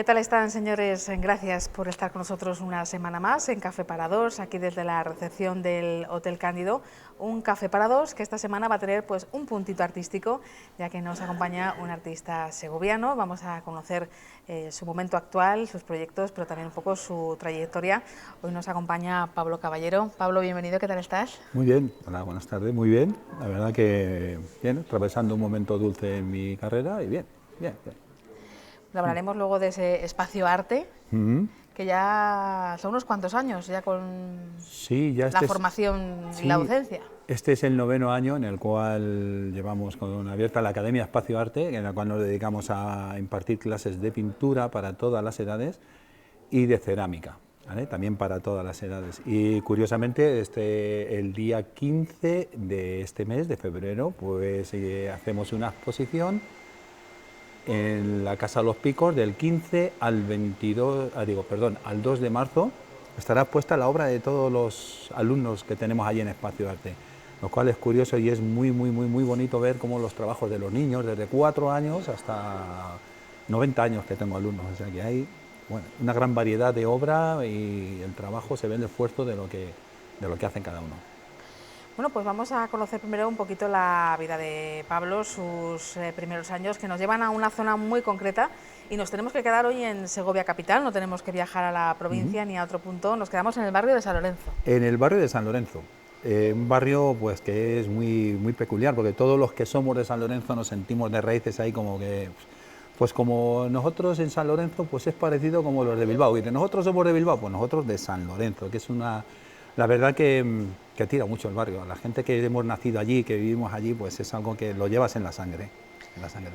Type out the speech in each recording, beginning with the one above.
¿Qué tal están, señores? Gracias por estar con nosotros una semana más en Café para Dos, aquí desde la recepción del Hotel Cándido. Un Café para Dos que esta semana va a tener pues un puntito artístico, ya que nos acompaña un artista segoviano. Vamos a conocer su momento actual, sus proyectos, pero también un poco su trayectoria. Hoy nos acompaña Pablo Caballero. Pablo, bienvenido, ¿qué tal estás? Muy bien, hola, buenas tardes, muy bien. La verdad que bien, atravesando un momento dulce en mi carrera y bien, bien, bien. Hablaremos luego de ese espacio arte, que ya son unos cuantos años, ya con Sí, ya la formación y la sí, docencia. este es el 9º año en el cual llevamos con abierta la Academia Espacio Arte, en la cual nos dedicamos a impartir clases de pintura para todas las edades y de cerámica, ¿vale? También para todas las edades. Y curiosamente, el día 15 de este mes, de febrero, pues hacemos una exposición en la Casa Los Picos del 15 al 22, al 2 de marzo. Estará expuesta la obra de todos los alumnos que tenemos allí en Espacio Arte, lo cual es curioso y es muy bonito ver cómo los trabajos de los niños, desde 4 años hasta 90 años que tengo alumnos, o sea que hay una gran variedad de obra y el trabajo se ve el esfuerzo de lo que hacen cada uno. Bueno, pues vamos a conocer primero un poquito la vida de Pablo, sus primeros años, que nos llevan a una zona muy concreta y nos tenemos que quedar hoy en Segovia capital, no tenemos que viajar a la provincia ni a otro punto, nos quedamos en el barrio de San Lorenzo. En el barrio de San Lorenzo, un barrio pues que es muy peculiar, porque todos los que somos de San Lorenzo nos sentimos de raíces ahí como que, pues como nosotros en San Lorenzo, pues es parecido como los de Bilbao, y de nosotros somos de Bilbao, pues nosotros de San Lorenzo, que es la verdad que tira mucho el barrio. La gente que hemos nacido allí, que vivimos allí, pues es algo que lo llevas en la sangre, en la sangre.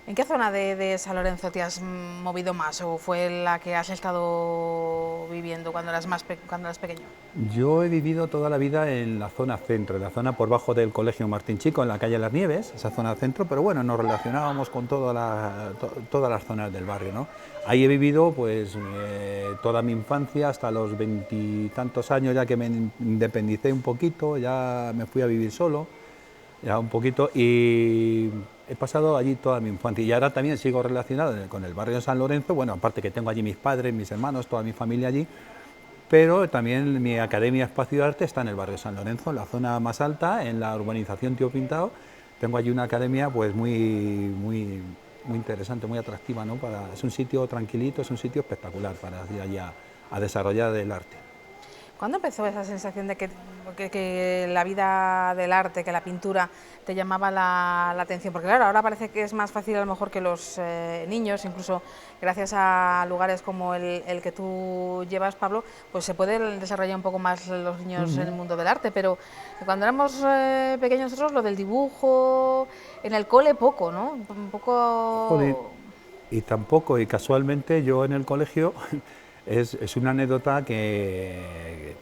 ¿En qué zona de San Lorenzo te has movido más o fue la que has estado viviendo cuando eras pequeño? Yo he vivido toda la vida en la zona centro, en la zona por bajo del Colegio Martín Chico, en la calle Las Nieves, esa zona centro, pero bueno, nos relacionábamos con todas las zonas del barrio, ¿no? Ahí he vivido pues toda mi infancia hasta los 20 y tantos años, ya que me independicé un poquito, ya me fui a vivir solo, ya un poquito, y he pasado allí toda mi infancia y ahora también sigo relacionado con el barrio de San Lorenzo, bueno, aparte que tengo allí mis padres, mis hermanos, toda mi familia allí, pero también mi Academia Espacio Arte está en el barrio de San Lorenzo, en la zona más alta, en la urbanización Tío Pintado. Tengo allí una academia pues muy interesante, muy atractiva, ¿no? Es un sitio tranquilito, es un sitio espectacular para ir allí a desarrollar el arte. ¿Cuándo empezó esa sensación de que la vida del arte, que la pintura, te llamaba la atención? Porque claro, ahora parece que es más fácil a lo mejor que los niños, incluso gracias a lugares como el que tú llevas, Pablo, pues se pueden desarrollar un poco más los niños en el mundo del arte, pero cuando éramos pequeños nosotros, lo del dibujo, en el cole poco, ¿no? Un poco... Joder, y tampoco, y casualmente yo en el colegio, es una anécdota que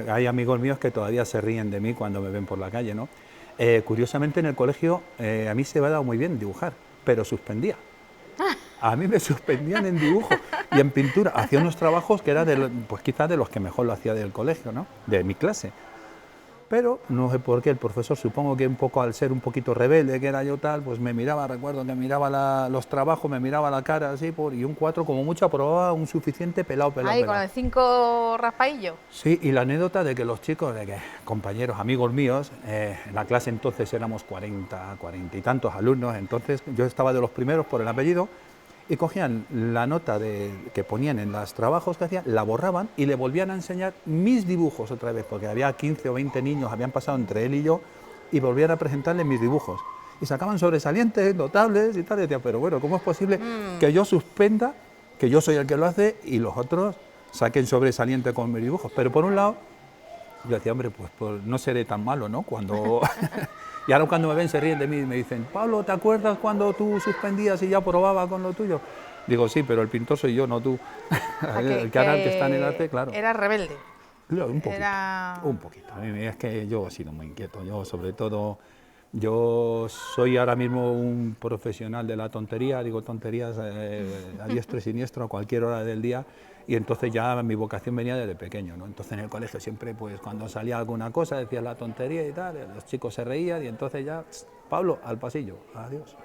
hay amigos míos que todavía se ríen de mí cuando me ven por la calle, ¿no? Curiosamente en el colegio a mí se me ha dado muy bien dibujar, pero suspendía. A mí me suspendían en dibujo y en pintura. Hacía unos trabajos que eran pues quizás de los que mejor lo hacía del colegio, ¿no? De mi clase. Pero no sé por qué el profesor, supongo que un poco al ser un poquito rebelde que era yo tal, pues me miraba, recuerdo que miraba los trabajos, me miraba la cara así, y un 4 como mucho aprobaba un suficiente pelado. Ahí, con el 5 raspaillo. Sí, y la anécdota de que los chicos, de que compañeros, amigos míos, en la clase entonces éramos 40 y tantos alumnos, entonces yo estaba de los primeros por el apellido, y cogían la nota que ponían en los trabajos que hacían, la borraban y le volvían a enseñar mis dibujos otra vez, porque había 15 o 20 niños, habían pasado entre él y yo, y volvían a presentarle mis dibujos. Y sacaban sobresalientes, notables y tal, y decía, pero bueno, ¿cómo es posible que yo suspenda, que yo soy el que lo hace, y los otros saquen sobresaliente con mis dibujos? Pero por un lado, yo decía, hombre, pues no seré tan malo, ¿no? Y ahora cuando me ven se ríen de mí y me dicen, Pablo, ¿te acuerdas cuando tú suspendías y ya probaba con lo tuyo? Digo, sí, pero el pintor soy yo, no tú. El que está en el arte, claro. Era rebelde. Claro, un poquito. A mí es que yo he sido muy inquieto. Yo, sobre todo, yo soy ahora mismo un profesional de la tontería, digo tonterías a diestro y siniestro a cualquier hora del día, y entonces ya mi vocación venía desde pequeño, ¿no? Entonces en el colegio siempre, pues cuando salía alguna cosa, decía la tontería y tal, los chicos se reían y entonces ya, Pablo, al pasillo, adiós.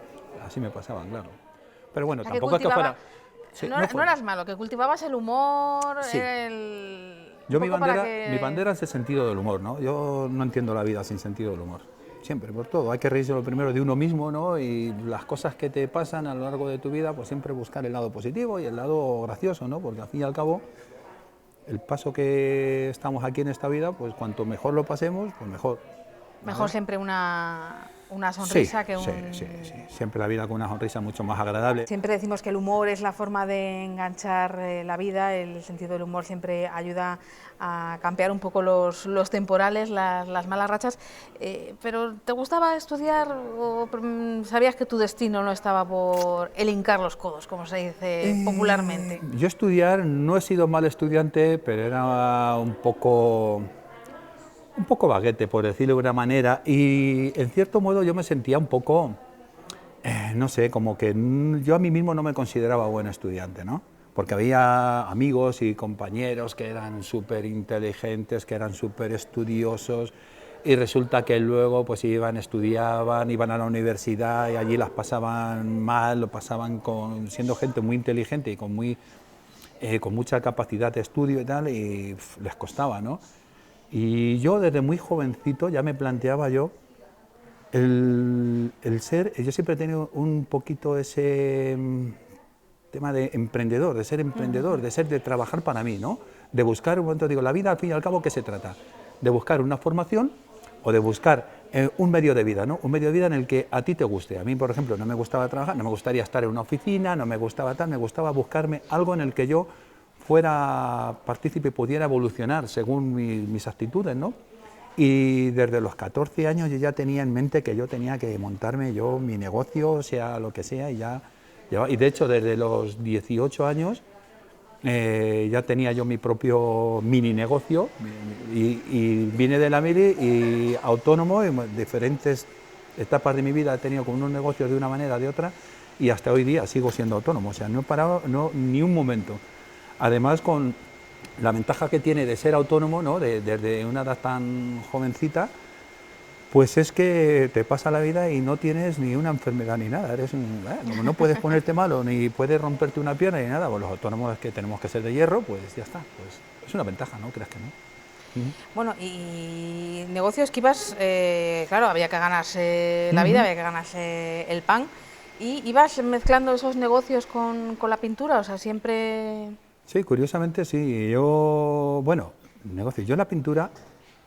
Así me pasaban, claro. Pero bueno, tampoco es que fuera... Sí, no eras malo, que cultivabas el humor, Sí. un Yo poco para que... mi bandera es el sentido del humor, ¿no? Yo no entiendo la vida sin sentido del humor. Siempre, por todo. Hay que reírse lo primero de uno mismo, ¿no? Y las cosas que te pasan a lo largo de tu vida, pues siempre buscar el lado positivo y el lado gracioso, ¿no? Porque al fin y al cabo, el paso que estamos aquí en esta vida, pues cuanto mejor lo pasemos, pues mejor. Mejor siempre una Sí, sonrisa que sí, un... sí, sí. Siempre la vida con una sonrisa mucho más agradable. Siempre decimos que el humor es la forma de enganchar la vida, el sentido del humor siempre ayuda a cambiar un poco los temporales, las malas rachas, pero ¿te gustaba estudiar o sabías que tu destino no estaba por el hincar los codos, como se dice popularmente? Yo estudiar, no he sido mal estudiante, pero era un poco vaguete, por decirlo de una manera, y en cierto modo yo me sentía un poco, no sé, como que yo a mí mismo no me consideraba buen estudiante, ¿no? Porque había amigos y compañeros que eran súper inteligentes, que eran súper estudiosos, y resulta que luego pues estudiaban, iban a la universidad y allí las pasaban mal, lo pasaban siendo gente muy inteligente y con mucha capacidad de estudio y tal, y les costaba, ¿no? Y yo desde muy jovencito ya me planteaba yo yo siempre he tenido un poquito ese tema de emprendedor, de ser emprendedor, de trabajar para mí, ¿no? De buscar, un momento digo, la vida al fin y al cabo, ¿qué se trata? De buscar una formación o de buscar un medio de vida, ¿no? Un medio de vida en el que a ti te guste. A mí, por ejemplo, no me gustaba trabajar, no me gustaría estar en una oficina, no me gustaba tal, me gustaba buscarme algo en el que yo fuera partícipe y pudiera evolucionar según mis actitudes, ¿no? Y desde los 14 años yo ya tenía en mente que yo tenía que montarme yo mi negocio, sea lo que sea, y de hecho desde los 18 años ya tenía yo mi propio mini negocio y vine de la mili y autónomo en diferentes etapas de mi vida he tenido con unos negocios de una manera, de otra, y hasta hoy día sigo siendo autónomo, o sea, no he parado ni un momento. Además, con la ventaja que tiene de ser autónomo, ¿no? Desde una edad tan jovencita, pues es que te pasa la vida y no tienes ni una enfermedad ni nada. Como no puedes ponerte malo, ni puedes romperte una pierna ni nada, pues los autónomos es que tenemos que ser de hierro, pues ya está. Pues es una ventaja, ¿no? ¿Crees que no? Bueno, y negocios que ibas, claro, había que ganarse la vida, había que ganarse el pan, y ibas mezclando esos negocios con la pintura, o sea, siempre... Sí, curiosamente sí. Bueno, negocio. Yo la pintura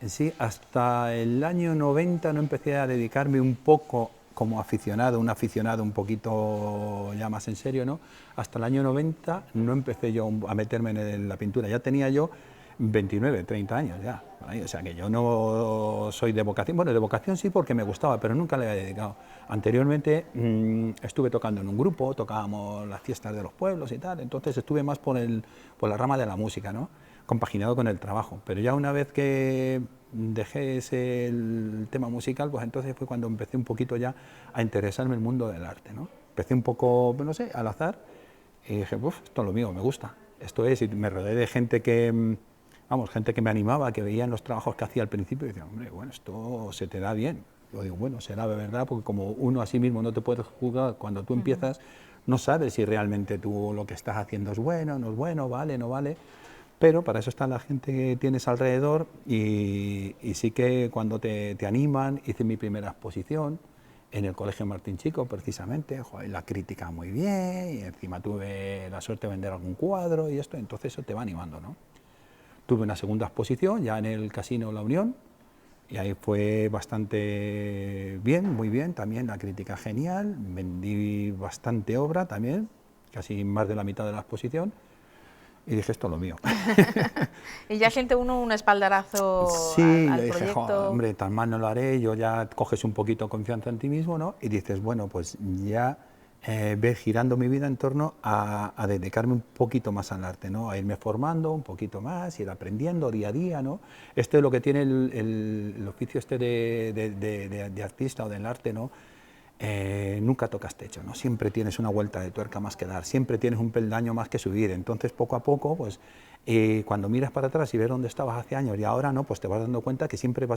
en sí, hasta el año 90 no empecé a dedicarme un poco como aficionado, un aficionado un poquito ya más en serio, ¿no? Hasta el año 90 no empecé yo a meterme en la pintura. Ya tenía yo 29, 30 años ya. O sea que yo no soy de vocación. Bueno, de vocación sí porque me gustaba, pero nunca le había dedicado. Anteriormente estuve tocando en un grupo, tocábamos las fiestas de los pueblos y tal, entonces estuve más por la rama de la música, ¿no? Compaginado con el trabajo. Pero ya una vez que dejé el tema musical, pues entonces fue cuando empecé un poquito ya a interesarme en el mundo del arte, ¿no? Empecé un poco, no sé, al azar y dije, esto es lo mío, me gusta. Esto es, y me rodeé de gente gente que me animaba, que veía en los trabajos que hacía al principio y decía, hombre, bueno, esto se te da bien. Yo digo, bueno, será de verdad, porque como uno a sí mismo no te puedes juzgar cuando tú empiezas, no sabes si realmente tú lo que estás haciendo es bueno, no es bueno, vale, no vale. Pero para eso está la gente que tienes alrededor y sí que cuando te animan, hice mi primera exposición en el Colegio Martín Chico, precisamente, joder, la crítica muy bien, y encima tuve la suerte de vender algún cuadro y esto, entonces eso te va animando, ¿no? Tuve una segunda exposición ya en el Casino La Unión y ahí fue bastante bien, muy bien, también la crítica genial, vendí bastante obra también, casi más de la mitad de la exposición, y dije, esto es lo mío. Y ya siente uno un espaldarazo Sí, al yo dije, proyecto. hombre, tan mal no lo haré, yo ya coges un poquito confianza en ti mismo, ¿no? Y dices, bueno, pues ya ves girando mi vida en torno a dedicarme un poquito más al arte, ¿no? A irme formando un poquito más, ir aprendiendo día a día, ¿no? Esto es lo que tiene el oficio este de artista o del arte, ¿no? Nunca tocas techo, ¿no? Siempre tienes una vuelta de tuerca más que dar, siempre tienes un peldaño más que subir, entonces poco a poco pues Y cuando miras para atrás y ves dónde estabas hace años y ahora no, pues te vas dando cuenta que siempre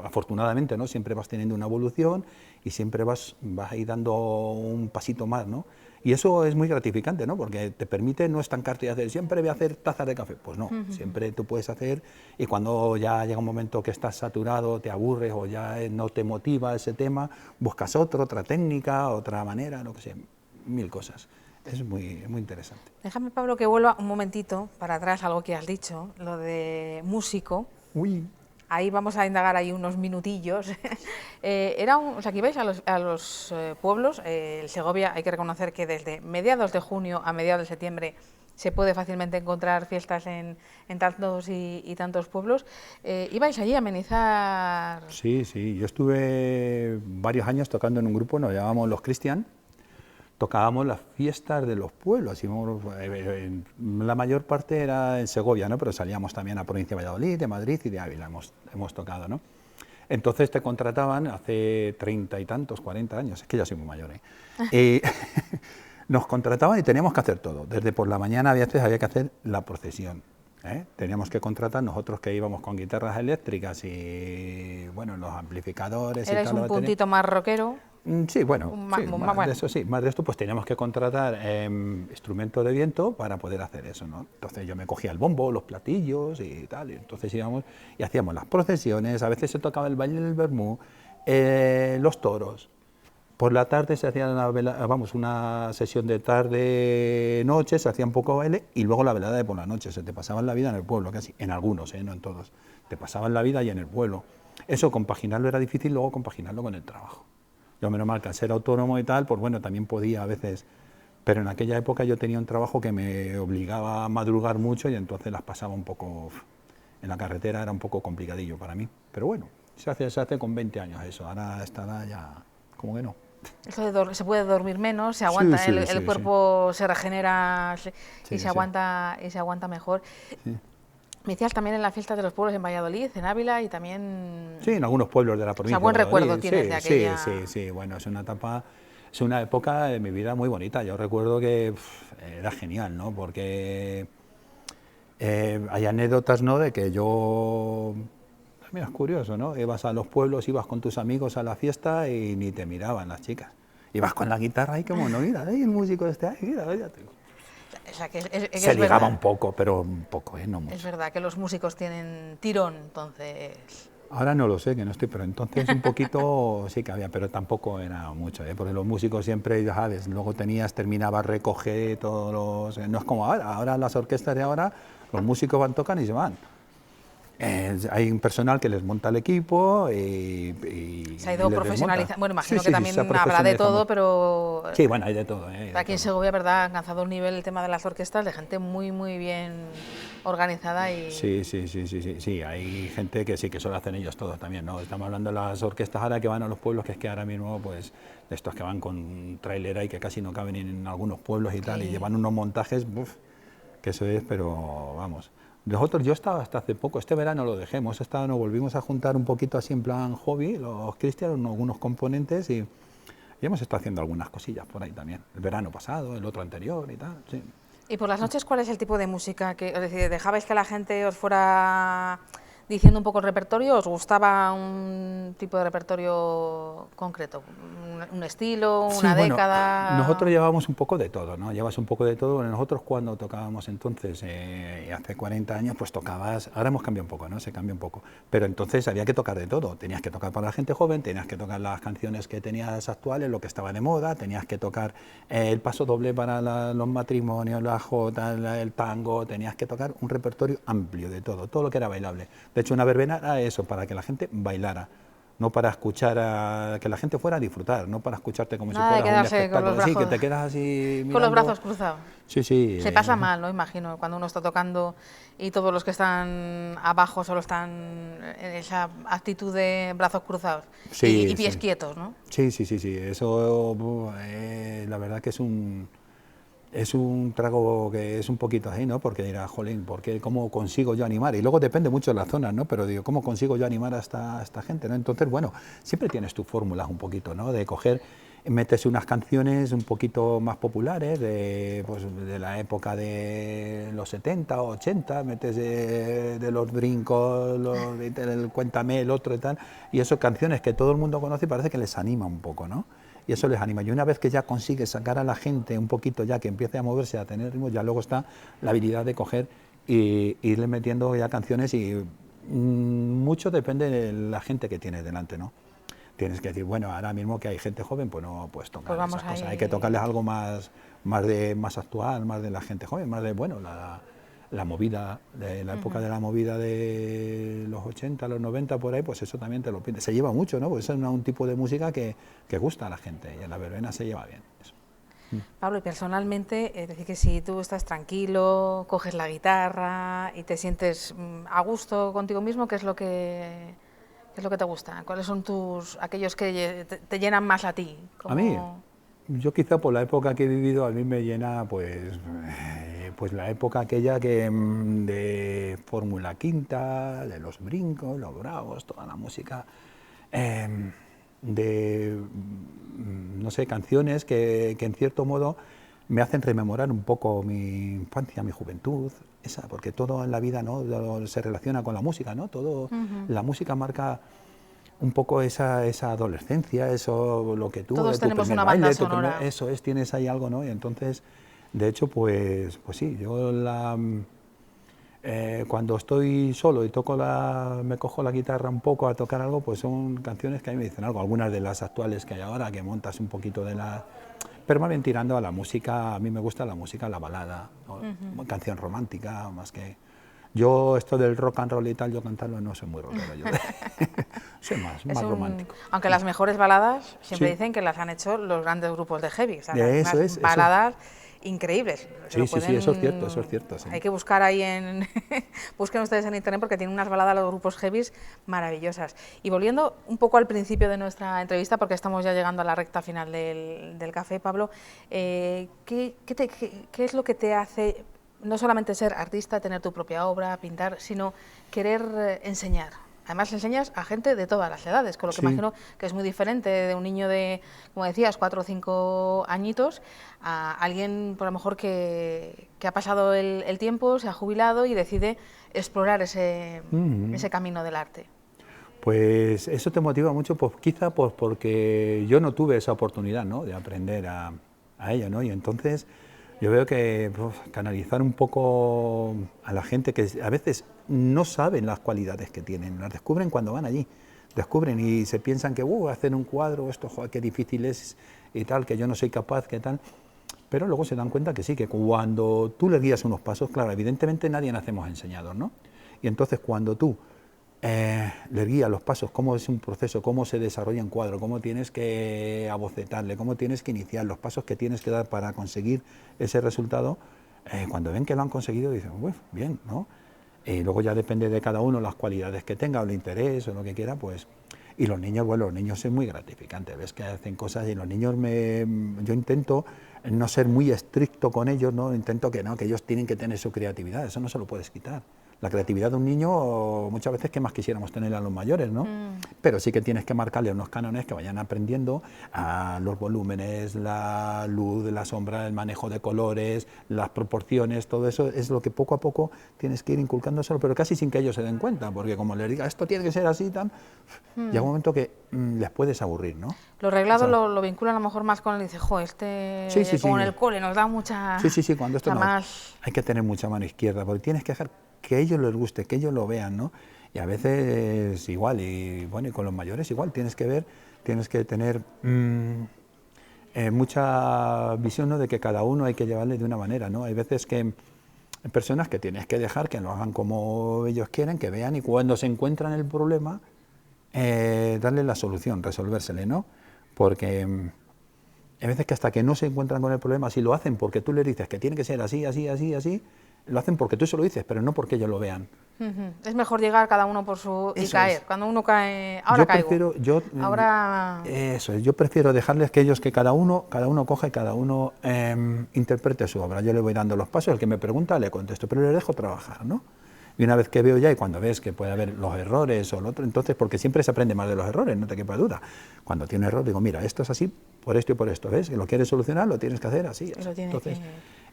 afortunadamente, ¿no? Siempre vas teniendo una evolución y siempre vas a ir dando un pasito más, ¿no? Y eso es muy gratificante, ¿no? Porque te permite no estancarte y hacer, siempre voy a hacer tazas de café. Pues no, siempre tú puedes hacer, y cuando ya llega un momento que estás saturado, te aburres o ya no te motiva ese tema, buscas otra técnica, otra manera, lo que sea, mil cosas. Es muy interesante. Déjame, Pablo, que vuelva un momentito para atrás, algo que has dicho, lo de músico. Uy. Ahí vamos a indagar ahí unos minutillos. O sea, que ibais a los pueblos. El Segovia, hay que reconocer que desde mediados de junio a mediados de septiembre se puede fácilmente encontrar fiestas en tantos y tantos pueblos. ¿Ibais allí a amenizar? Sí, sí, yo estuve varios años tocando en un grupo, nos llamábamos Los Cristian. Tocábamos las fiestas de los pueblos, la mayor parte era en Segovia, ¿no? Pero salíamos también a provincia de Valladolid, de Madrid y de Ávila, hemos tocado, ¿no? Entonces te contrataban hace 30 y tantos, 40 años, es que ya soy muy mayor, ¿eh? Nos contrataban y teníamos que hacer todo, desde por la mañana a veces había que hacer la procesión, ¿eh? Teníamos que contratar nosotros que íbamos con guitarras eléctricas y, bueno, los amplificadores y tal. ¿Eres un puntito más rockero? Sí, bueno, más de esto, pues teníamos que contratar instrumentos de viento para poder hacer eso, ¿no? Entonces yo me cogía el bombo, los platillos y tal, y entonces íbamos y hacíamos las procesiones, a veces se tocaba el baile del vermú, los toros. Por la tarde se hacía una sesión de tarde-noche, se hacía un poco de baile y luego la velada de por la noche. Se te pasaban la vida en el pueblo, casi, en algunos, no en todos. Te pasaban la vida y en el pueblo. Eso, compaginarlo era difícil, luego compaginarlo con el trabajo. Yo, menos mal que al ser autónomo y tal, pues bueno, también podía a veces, pero en aquella época yo tenía un trabajo que me obligaba a madrugar mucho y entonces las pasaba un poco, en la carretera era un poco complicadillo para mí, pero bueno, se hace con 20 años eso, ahora estará ya, como que no. Eso se puede dormir menos, se aguanta, el cuerpo se regenera y se aguanta mejor. Sí. Me decías también en las fiestas de los pueblos en Valladolid, en Ávila y también... Sí, en algunos pueblos de la provincia. O sea, buen recuerdo tienes de aquella... Sí, bueno, es una época de mi vida muy bonita. Yo recuerdo que era genial, ¿no? Porque hay anécdotas, ¿no? De que yo... Mira, es curioso, ¿no? Ibas a los pueblos, ibas con tus amigos a la fiesta y ni te miraban las chicas. Ibas con la guitarra y como no, mira, el músico este, mira. O sea, que se ligaba un poco, pero un poco, no mucho. Es verdad que los músicos tienen tirón, entonces... Ahora no lo sé, que no estoy, pero entonces un poquito sí que había, pero tampoco era mucho, porque los músicos siempre, ya sabes, luego terminabas recoger todos los... No es como ahora las orquestas de ahora, los músicos tocan y se van. Hay un personal que les monta el equipo y se ha ido profesionalizando. Bueno, imagino que también habrá de todo, pero... Sí, bueno, hay de todo. Aquí en Segovia, ¿verdad?, ha alcanzado un nivel el tema de las orquestas de gente muy, muy bien organizada y... Sí, hay gente que sí, que solo hacen ellos todo también, ¿no? Estamos hablando de las orquestas ahora que van a los pueblos, que es que ahora mismo, pues, de estos que van con trailera y que casi no caben en algunos pueblos y tal, y llevan unos montajes, que eso es, pero vamos... Nosotros, yo estaba hasta hace poco, este verano lo dejemos, nos volvimos a juntar un poquito así en plan hobby, los cristianos, algunos componentes y hemos estado haciendo algunas cosillas por ahí también, el verano pasado, el otro anterior y tal, sí. ¿Y por las noches cuál es el tipo de música? Es decir, ¿dejabais que la gente os fuera diciendo un poco el repertorio? ¿Os gustaba un tipo de repertorio concreto? ¿Un estilo, una década? Nosotros llevábamos un poco de todo, ¿no? Llevas un poco de todo. Nosotros cuando tocábamos entonces, hace 40 años, pues tocabas... Ahora hemos cambiado un poco, ¿no? Se cambia un poco. Pero entonces había que tocar de todo. Tenías que tocar para la gente joven, tenías que tocar las canciones que tenías actuales, lo que estaba de moda, tenías que tocar el paso doble para los matrimonios, la jota, el tango, tenías que tocar un repertorio amplio de todo lo que era bailable. De hecho, una verbena era eso, para que la gente bailara, no para escuchar, que la gente fuera a disfrutar, no para escucharte como si fuera un espectáculo. Sí, que te quedas así mirando. Con los brazos cruzados. Sí. Se pasa mal, ¿no? Imagino, cuando uno está tocando y todos los que están abajo solo están en esa actitud de brazos cruzados y pies quietos, ¿no? Sí. Eso, la verdad que es un trago que es un poquito así, ¿no? Porque dirá, jolín, ¿cómo consigo yo animar? Y luego depende mucho de las zonas, ¿no? Pero digo, ¿cómo consigo yo animar a esta gente, ¿no? Entonces, bueno, siempre tienes tus fórmulas un poquito, ¿no? De coger metes unas canciones un poquito más populares pues, de la época de los 70 o 80, metes de los brincos, el cuéntame, el otro y tal, y eso canciones que todo el mundo conoce y parece que les anima un poco, ¿no? Y eso les anima. Y una vez que ya consigues sacar a la gente un poquito ya que empiece a moverse, a tener ritmo, ya luego está la habilidad de coger y irle metiendo ya canciones y mucho depende de la gente que tienes delante, ¿no? Tienes que decir, bueno, ahora mismo que hay gente joven, pues no puedes tocar esas cosas. Hay que tocarles algo más actual, más de la gente joven, más de, bueno, la movida, de la época de la movida de los 80, los 90, por ahí, pues eso también te lo pide. Se lleva mucho, ¿no? Pues es un tipo de música que gusta a la gente y en la verbena se lleva bien. Eso. Pablo, y personalmente, es decir, que si tú estás tranquilo, coges la guitarra y te sientes a gusto contigo mismo, ¿qué es lo que te gusta? ¿Cuáles son aquellos que te llenan más a ti? A mí, yo quizá por la época que he vivido, a mí me llena pues la época aquella de Fórmula Quinta, de los brincos, los bravos, toda la música, no sé, canciones que en cierto modo me hacen rememorar un poco mi infancia, mi juventud, porque todo en la vida, ¿no?, se relaciona con la música, ¿no? Todo, la música marca un poco esa adolescencia, eso, lo que tú... Todos tenemos una baile, banda sonora. Eso es, tienes ahí algo, ¿no? Y entonces, de hecho, pues sí, yo cuando estoy solo y me cojo la guitarra un poco a tocar algo, pues son canciones que a mí me dicen algo. Algunas de las actuales que hay ahora, que montas un poquito de la... Pero más bien tirando a la música, a mí me gusta la música, la balada, ¿no? Canción romántica, más que... Yo esto del rock and roll y tal, yo cantarlo no soy muy rockero, yo soy más romántico. Aunque las mejores baladas siempre dicen que las han hecho los grandes grupos de heavy, o sea, unas baladas increíbles. Sí, eso es cierto. Sí. Hay que buscar ahí busquen ustedes en internet porque tienen unas baladas los grupos heavies maravillosas. Y volviendo un poco al principio de nuestra entrevista, porque estamos ya llegando a la recta final del café, Pablo, ¿qué es lo que te hace no solamente ser artista, tener tu propia obra, pintar, sino querer enseñar? Además enseñas a gente de todas las edades, con lo que imagino que es muy diferente de un niño de, como decías, 4 o 5 añitos, a alguien por lo mejor que ha pasado el tiempo, se ha jubilado y decide explorar ese camino del arte. Pues eso te motiva mucho, pues quizá porque yo no tuve esa oportunidad, ¿no?, de aprender a ello, ¿no? Y entonces yo veo que canalizar un poco a la gente que a veces no saben las cualidades que tienen, las descubren cuando van allí, descubren y se piensan que hacen un cuadro, esto, joder, qué difícil es y tal, que yo no soy capaz, que tal, pero luego se dan cuenta que sí, que cuando tú les guías unos pasos, claro, evidentemente nadie nacemos enseñados, ¿no? Y entonces cuando tú les guías los pasos, cómo es un proceso, cómo se desarrolla un cuadro, cómo tienes que abocetarle, cómo tienes que iniciar, los pasos que tienes que dar para conseguir ese resultado, cuando ven que lo han conseguido dicen, bien, ¿no? Y luego ya depende de cada uno las cualidades que tenga, o el interés, o lo que quiera, pues... Y los niños, los niños es muy gratificante, ves que hacen cosas y los niños yo intento no ser muy estricto con ellos, ¿no? Intento que ellos tienen que tener su creatividad, eso no se lo puedes quitar. La creatividad de un niño muchas veces que más quisiéramos tener a los mayores, ¿no? Pero sí que tienes que marcarle unos cánones que vayan aprendiendo a los volúmenes, la luz, la sombra, el manejo de colores, las proporciones, todo eso es lo que poco a poco tienes que ir inculcándoselo, pero casi sin que ellos se den cuenta, porque como les diga esto tiene que ser así, tan, llega un momento que les puedes aburrir, ¿no? Los reglados lo vinculan a lo mejor más con el dice, como en el cole nos da mucha... Sí, cuando esto hay que tener mucha mano izquierda, porque tienes que dejar que a ellos les guste, que ellos lo vean, ¿no? Y a veces igual, y bueno, y con los mayores igual, tienes que tener mucha visión, ¿no?, de que cada uno hay que llevarle de una manera, ¿no? Hay veces que hay personas que tienes que dejar que lo hagan como ellos quieren, que vean, y cuando se encuentran el problema, darle la solución, resolvérsele, ¿no? Porque hay veces que hasta que no se encuentran con el problema, si lo hacen porque tú les dices que tiene que ser así, lo hacen porque tú se lo dices, pero no porque ellos lo vean. Es mejor llegar cada uno por su... y caer. Cuando uno cae, yo prefiero dejarles que cada uno coja y cada uno interprete su obra. Yo le voy dando los pasos, el que me pregunta le contesto, pero le dejo trabajar, ¿no? Y una vez que veo ya, y cuando ves que puede haber los errores o lo otro, entonces, porque siempre se aprende más de los errores, no te quepa duda. Cuando tiene un error, digo, mira, esto es así por esto y por esto, ¿ves? Y lo quieres solucionar, lo tienes que hacer así. Entonces,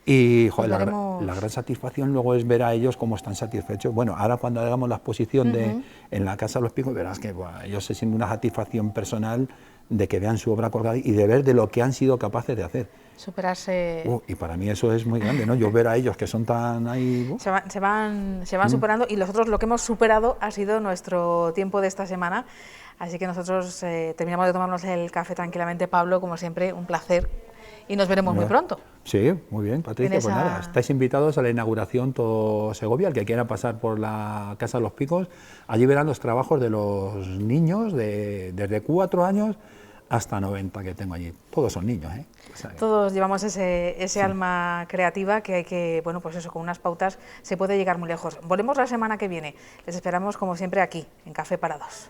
y joder, la gran satisfacción luego es ver a ellos cómo están satisfechos. Bueno, ahora cuando hagamos la exposición en la Casa de los Picos, verás que ellos se sienten una satisfacción personal de que vean su obra colgada y de ver de lo que han sido capaces de hacer. Superarse. Y para mí eso es muy grande, ¿no? Yo ver a ellos que son tan ahí... Se van superando, y nosotros lo que hemos superado ha sido nuestro tiempo de esta semana. Así que nosotros terminamos de tomarnos el café tranquilamente. Pablo, como siempre, un placer, y nos veremos muy pronto. Sí, muy bien, Patricia. Pues nada, estáis invitados a la inauguración todo Segovia, el que quiera pasar por la Casa de los Picos. Allí verán los trabajos de los niños desde 4 años hasta 90 que tengo allí. Todos son niños, ¿eh? O sea, todos llevamos ese alma creativa que hay que, bueno, pues eso, con unas pautas se puede llegar muy lejos. Volvemos la semana que viene. Les esperamos, como siempre, aquí, en Café para Dos.